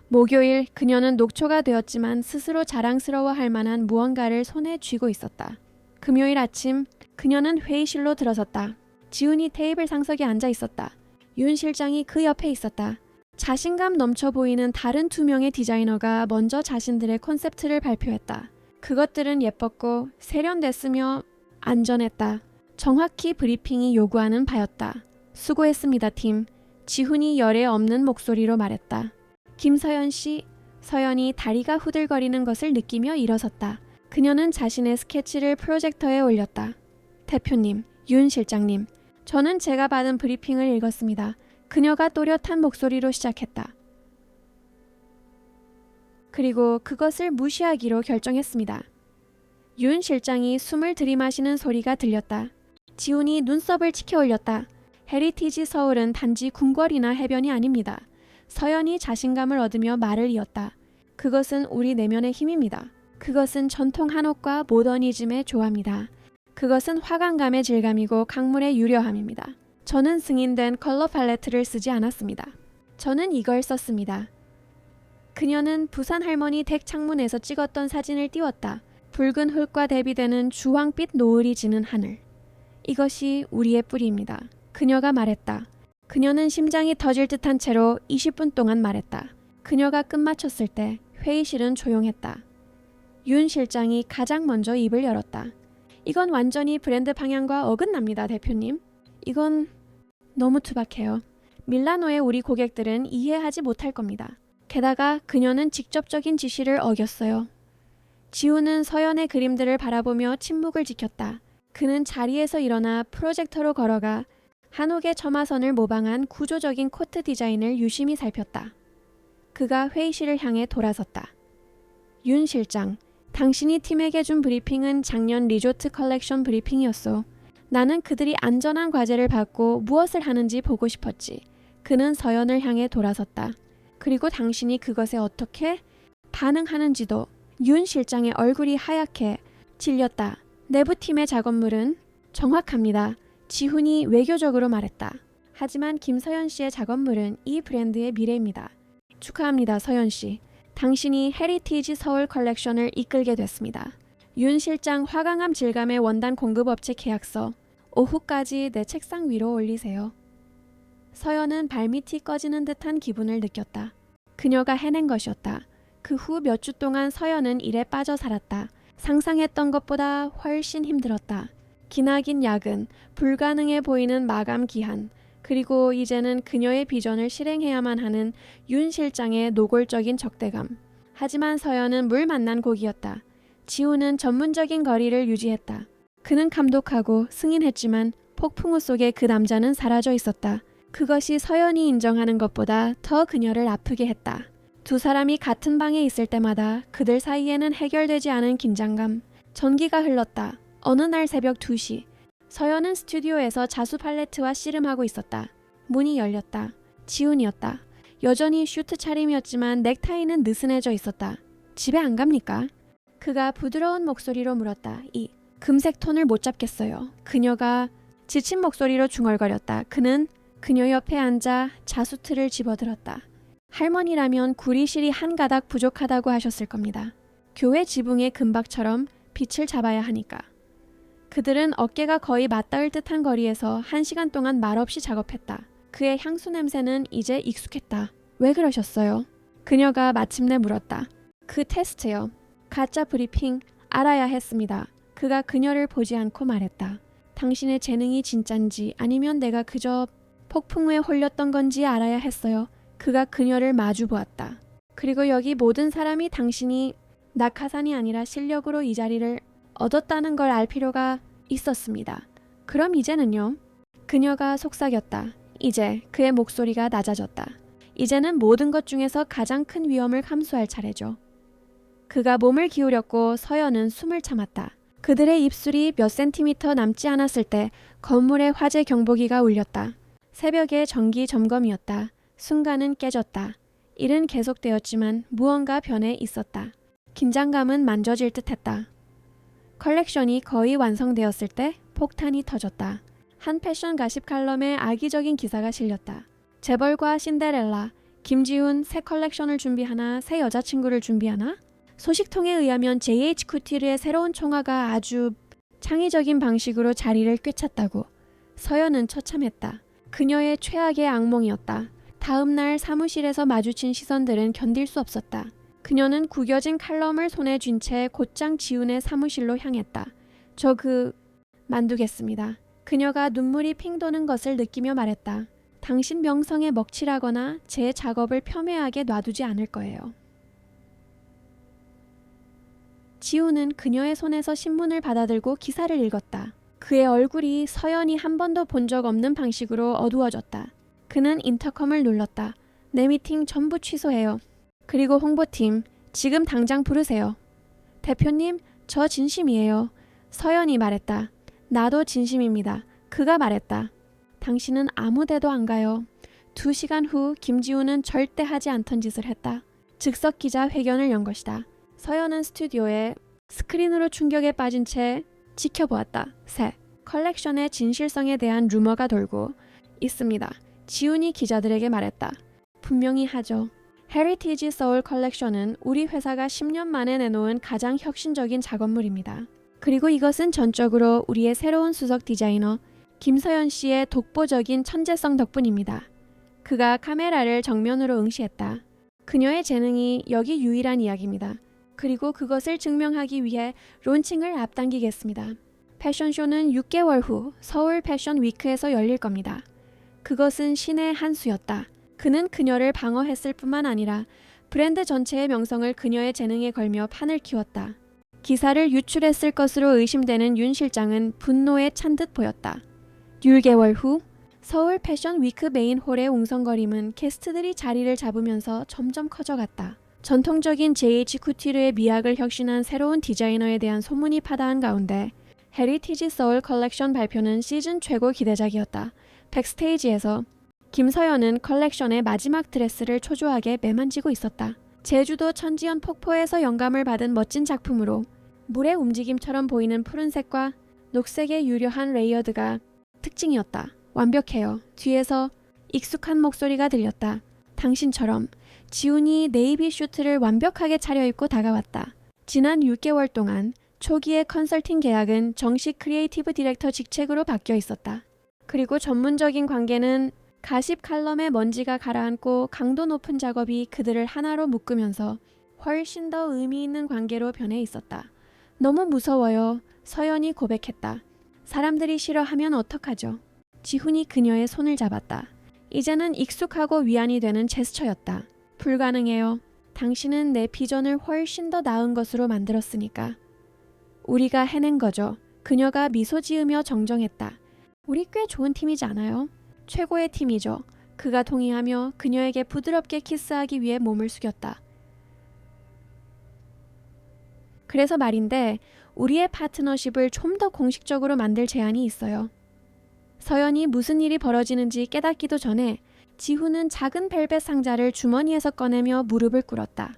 목요일 그녀는 녹초가 되었지만 스스로 자랑스러워할 만한 무언가를 손에 쥐고 있었다. 금요일 아침 그녀는 회의실로 들어섰다. 지훈이 테이블 상석에 앉아 있었다. 윤 실장이 그 옆에 있었다. 자신감 넘쳐 보이는 다른 2명의 디자이너가 먼저 자신들의 콘셉트를 발표했다. 그것들은 예뻤고 세련됐으며 안전했다. 정확히 브리핑이 요구하는 바였다. 수고했습니다, 팀. 지훈이 열에 없는 목소리로 말했다. 김서연 씨, 서연이 다리가 후들거리는 것을 느끼며 일어섰다. 그녀는 자신의 스케치를 프로젝터에 올렸다. 대표님, 윤 실장님, 저는 제가 받은 브리핑을 읽었습니다. 그녀가 또렷한 목소리로 시작했다. 그리고 그것을 무시하기로 결정했습니다. 윤 실장이 숨을 들이마시는 소리가 들렸다. 지훈이 눈썹을 치켜 올렸다. 헤리티지 서울은 단지 궁궐이나 해변이 아닙니다. 서연이 자신감을 얻으며 말을 이었다. 그것은 우리 내면의 힘입니다. 그것은 전통 한옥과 모더니즘의 조화입니다. 그것은 화강감의 질감이고 강물의 유려함입니다. 저는 승인된 컬러 팔레트를 쓰지 않았습니다. 저는 이걸 썼습니다. 그녀는 부산 할머니 댁 창문에서 찍었던 사진을 띄웠다. 붉은 흙과 대비되는 주황빛 노을이 지는 하늘. 이것이 우리의 뿌리입니다. 그녀가 말했다. 그녀는 심장이 터질 듯한 채로 20분 동안 말했다. 그녀가 끝마쳤을 때 회의실은 조용했다. 윤 실장이 가장 먼저 입을 열었다. 이건 완전히 브랜드 방향과 어긋납니다, 대표님. 이건 너무 투박해요. 밀라노의 우리 고객들은 이해하지 못할 겁니다. 게다가 그녀는 직접적인 지시를 어겼어요. 지훈은 서연의 그림들을 바라보며 침묵을 지켰다. 그는 자리에서 일어나 프로젝터로 걸어가 한옥의 처마선을 모방한 구조적인 코트 디자인을 유심히 살폈다. 그가 회의실을 향해 돌아섰다. 윤 실장, 당신이 팀에게 준 브리핑은 작년 리조트 컬렉션 브리핑이었소. 나는 그들이 안전한 과제를 받고 무엇을 하는지 보고 싶었지. 그는 서연을 향해 돌아섰다. 그리고 당신이 그것에 어떻게 반응하는지도. 윤 실장의 얼굴이 하얗게 질렸다. 내부팀의 작업물은 정확합니다. 지훈이 외교적으로 말했다. 하지만 김서연 씨의 작업물은 이 브랜드의 미래입니다. 축하합니다, 서연 씨. 당신이 헤리티지 서울 컬렉션을 이끌게 됐습니다. 윤 실장 화강암 질감의 원단 공급업체 계약서 오후까지 내 책상 위로 올리세요. 서연은 발밑이 꺼지는 듯한 기분을 느꼈다. 그녀가 해낸 것이었다. 그 후 몇 주 동안 서연은 일에 빠져 살았다. 상상했던 것보다 훨씬 힘들었다. 기나긴 야근, 불가능해 보이는 마감 기한, 그리고 이제는 그녀의 비전을 실행해야만 하는 윤 실장의 노골적인 적대감. 하지만 서연은 물 만난 고기였다. 지우는 전문적인 거리를 유지했다. 그는 감독하고 승인했지만 폭풍우 속에 그 남자는 사라져 있었다. 그것이 서연이 인정하는 것보다 더 그녀를 아프게 했다. 두 사람이 같은 방에 있을 때마다 그들 사이에는 해결되지 않은 긴장감. 전기가 흘렀다. 어느 날 새벽 2시. 서연은 스튜디오에서 자수 팔레트와 씨름하고 있었다. 문이 열렸다. 지훈이었다. 여전히 슈트 차림이었지만 넥타이는 느슨해져 있었다. 집에 안 갑니까? 그가 부드러운 목소리로 물었다. 이 금색 톤을 못 잡겠어요. 그녀가 지친 목소리로 중얼거렸다. 그는 그녀 옆에 앉아 자수틀을 집어들었다. 할머니라면 구리실이 한 가닥 부족하다고 하셨을 겁니다. 교회 지붕의 금박처럼 빛을 잡아야 하니까. 그들은 어깨가 거의 맞닿을 듯한 거리에서 1시간 동안 말없이 작업했다. 그의 향수 냄새는 이제 익숙했다. 왜 그러셨어요? 그녀가 마침내 물었다. 그 테스트요. 가짜 브리핑 알아야 했습니다. 그가 그녀를 보지 않고 말했다. 당신의 재능이 진짠지 아니면 내가 그저 폭풍우에 홀렸던 건지 알아야 했어요. 그가 그녀를 마주 보았다. 그리고 여기 모든 사람이 당신이 낙하산이 아니라 실력으로 이 자리를 얻었다는 걸 알 필요가 있었습니다. 그럼 이제는요? 그녀가 속삭였다. 이제 그의 목소리가 낮아졌다. 이제는 모든 것 중에서 가장 큰 위험을 감수할 차례죠. 그가 몸을 기울였고 서연은 숨을 참았다. 그들의 입술이 몇 센티미터 남지 않았을 때 건물의 화재 경보기가 울렸다. 새벽의 정기 점검이었다. 순간은 깨졌다. 일은 계속되었지만 무언가 변해 있었다. 긴장감은 만져질 듯했다. 컬렉션이 거의 완성되었을 때 폭탄이 터졌다. 한 패션 가십 칼럼에 악의적인 기사가 실렸다. 재벌과 신데렐라, 김지훈 새 컬렉션을 준비하나 새 여자친구를 준비하나? 소식통에 의하면 JH 쿠티르의 새로운 총화가 아주 창의적인 방식으로 자리를 꿰찼다고. 서연은 처참했다. 그녀의 최악의 악몽이었다. 다음 날 사무실에서 마주친 시선들은 견딜 수 없었다. 그녀는 구겨진 칼럼을 손에 쥔 채 곧장 지훈의 사무실로 향했다. 만두겠습니다. 그녀가 눈물이 핑 도는 것을 느끼며 말했다. 당신 명성에 먹칠하거나 제 작업을 폄훼하게 놔두지 않을 거예요. 지훈은 그녀의 손에서 신문을 받아들고 기사를 읽었다. 그의 얼굴이 서연이 한 번도 본 적 없는 방식으로 어두워졌다. 그는 인터컴을 눌렀다. 내 미팅 전부 취소해요. 그리고 홍보팀, 지금 당장 부르세요. 대표님, 저 진심이에요. 서연이 말했다. 나도 진심입니다. 그가 말했다. 당신은 아무 데도 안 가요. 2시간 후 김지훈은 절대 하지 않던 짓을 했다. 즉석 기자 회견을 연 것이다. 서연은 스튜디오에 스크린으로 충격에 빠진 채 지켜보았다. 새 컬렉션의 진실성에 대한 루머가 돌고 있습니다. 지훈이 기자들에게 말했다. 분명히 하죠. 헤리티지 서울 컬렉션은 우리 회사가 10년 만에 내놓은 가장 혁신적인 작업물입니다. 그리고 이것은 전적으로 우리의 새로운 수석 디자이너 김서연 씨의 독보적인 천재성 덕분입니다. 그가 카메라를 정면으로 응시했다. 그녀의 재능이 여기 유일한 이야기입니다. 그리고 그것을 증명하기 위해 론칭을 앞당기겠습니다. 패션쇼는 6개월 후 서울 패션 위크에서 열릴 겁니다. 그것은 신의 한 수였다. 그는 그녀를 방어했을 뿐만 아니라 브랜드 전체의 명성을 그녀의 재능에 걸며 판을 키웠다. 기사를 유출했을 것으로 의심되는 윤 실장은 분노에 찬 듯 보였다. 6개월 후 서울 패션 위크 메인 홀의 웅성거림은 게스트들이 자리를 잡으면서 점점 커져갔다. 전통적인 JH 쿠티르의 미학을 혁신한 새로운 디자이너에 대한 소문이 파다한 가운데 헤리티지 서울 컬렉션 발표는 시즌 최고 기대작이었다. 백스테이지에서 김서연은 컬렉션의 마지막 드레스를 초조하게 매만지고 있었다. 제주도 천지연 폭포에서 영감을 받은 멋진 작품으로 물의 움직임처럼 보이는 푸른색과 녹색의 유려한 레이어드가 특징이었다. 완벽해요. 뒤에서 익숙한 목소리가 들렸다. 당신처럼. 지훈이 네이비 슈트를 완벽하게 차려입고 다가왔다. 지난 6개월 동안 초기의 컨설팅 계약은 정식 크리에이티브 디렉터 직책으로 바뀌어 있었다. 그리고 전문적인 관계는 가십 칼럼에 먼지가 가라앉고 강도 높은 작업이 그들을 하나로 묶으면서 훨씬 더 의미 있는 관계로 변해 있었다. 너무 무서워요. 서연이 고백했다. 사람들이 싫어하면 어떡하죠? 지훈이 그녀의 손을 잡았다. 이제는 익숙하고 위안이 되는 제스처였다. 불가능해요. 당신은 내 비전을 훨씬 더 나은 것으로 만들었으니까. 우리가 해낸 거죠. 그녀가 미소 지으며 정정했다. 우리 꽤 좋은 팀이지 않아요? 최고의 팀이죠. 그가 동의하며 그녀에게 부드럽게 키스하기 위해 몸을 숙였다. 그래서 말인데 우리의 파트너십을 좀 더 공식적으로 만들 제안이 있어요. 서연이 무슨 일이 벌어지는지 깨닫기도 전에 지훈은 작은 벨벳 상자를 주머니에서 꺼내며 무릎을 꿇었다.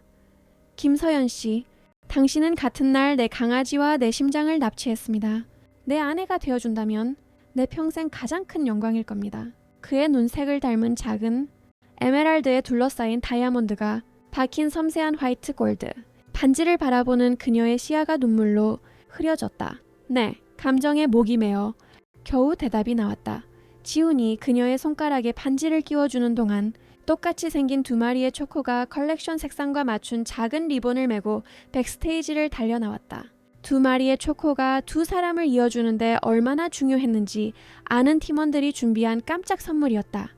김서연 씨, 당신은 같은 날 내 강아지와 내 심장을 납치했습니다. 내 아내가 되어준다면 내 평생 가장 큰 영광일 겁니다. 그의 눈색을 닮은 작은 에메랄드에 둘러싸인 다이아몬드가 박힌 섬세한 화이트 골드. 반지를 바라보는 그녀의 시야가 눈물로 흐려졌다. 네, 감정에 목이 메어 겨우 대답이 나왔다. 지훈이 그녀의 손가락에 반지를 끼워주는 동안 똑같이 생긴 두 마리의 초코가 컬렉션 색상과 맞춘 작은 리본을 메고 백스테이지를 달려나왔다. 두 마리의 초코가 두 사람을 이어주는데 얼마나 중요했는지 아는 팀원들이 준비한 깜짝 선물이었다.